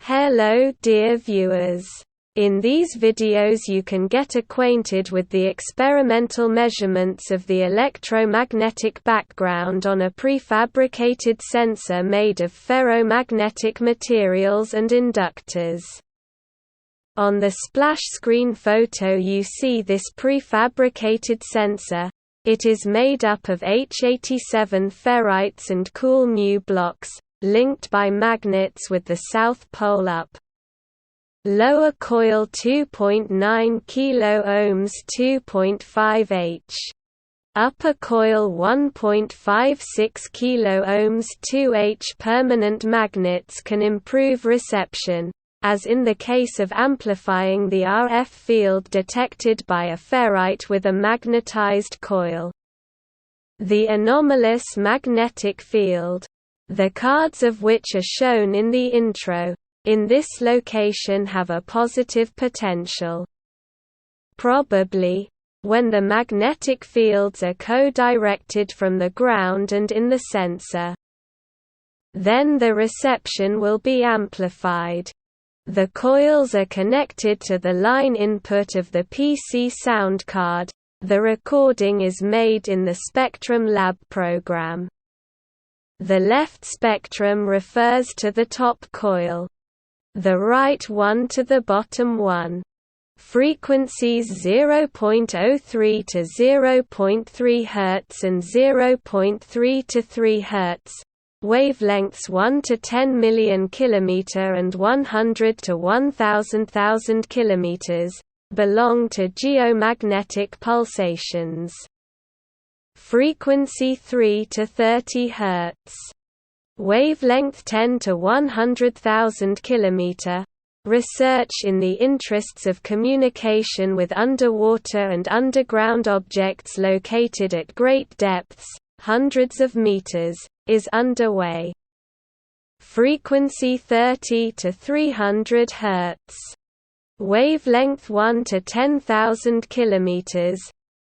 Hello dear viewers. In these videos you can get acquainted with the experimental measurements of the electromagnetic background on a prefabricated sensor made of ferromagnetic materials and inductors. On the splash screen photo you see this prefabricated sensor. It is made up of H87 ferrites and koolMu blocks, linked by magnets with the south pole up. Lower coil 2.9 kΩ 2.5 H. Upper coil 1.56 kΩ 2 H. Permanent magnets can improve reception, as in the case of amplifying the RF field detected by a ferrite with a magnetized coil. The anomalous magnetic field, the cards of which are shown in the intro, in this location have a positive potential. Probably, when the magnetic fields are co-directed from the ground and in the sensor, then the reception will be amplified. The coils are connected to the line input of the PC sound card. The recording is made in the Spectrum Lab program. The left spectrum refers to the top coil, the right one to the bottom one. Frequencies 0.03 to 0.3 Hz and 0.3 to 3 Hz. Wavelengths 1 to 10 million km and 100 to 1,000 km belong to geomagnetic pulsations. Frequency 3 to 30 Hz. Wavelength 10 to 100,000 km. Research in the interests of communication with underwater and underground objects located at great depths, hundreds of meters, is underway. Frequency 30 to 300 Hz. Wavelength 1 to 10,000 km.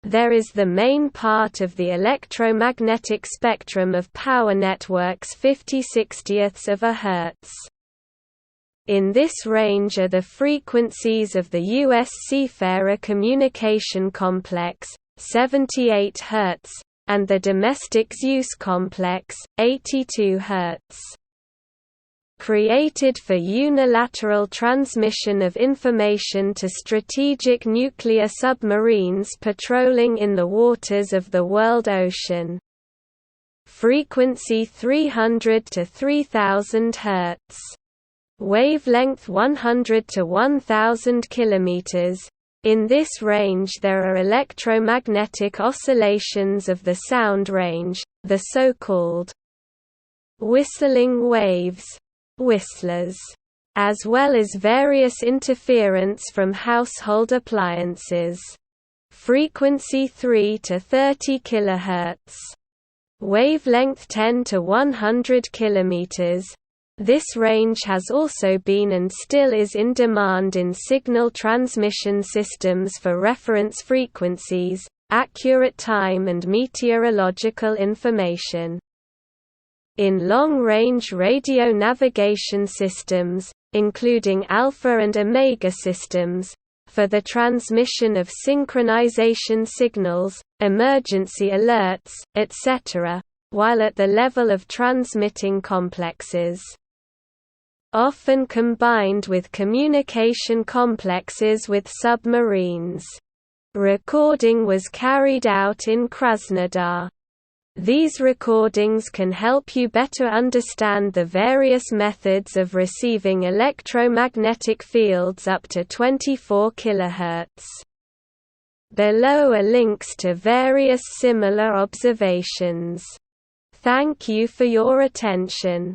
There is the main part of the electromagnetic spectrum of power networks 50/60ths of a Hertz. In this range are the frequencies of the US Seafarer Communication Complex, 78 Hz, and the Domestic Zeus Complex, 82 Hz. Created for unilateral transmission of information to strategic nuclear submarines patrolling in the waters of the world ocean. Frequency 300 to 3000 Hz. Wavelength 100 to 1000 km. In this range there are electromagnetic oscillations of the sound range, the so-called whistling waves, whistlers, as well as various interference from household appliances. Frequency 3 to 30 kHz. Wavelength 10 to 100 km. This range has also been and still is in demand in signal transmission systems for reference frequencies, accurate time and meteorological information. In long-range radio navigation systems, including alpha and omega systems, for the transmission of synchronization signals, emergency alerts, etc., while at the level of transmitting complexes. Often combined with communication complexes with submarines. Recording was carried out in Krasnodar. These recordings can help you better understand the various methods of receiving electromagnetic fields up to 24 kHz. Below are links to various similar observations. Thank you for your attention.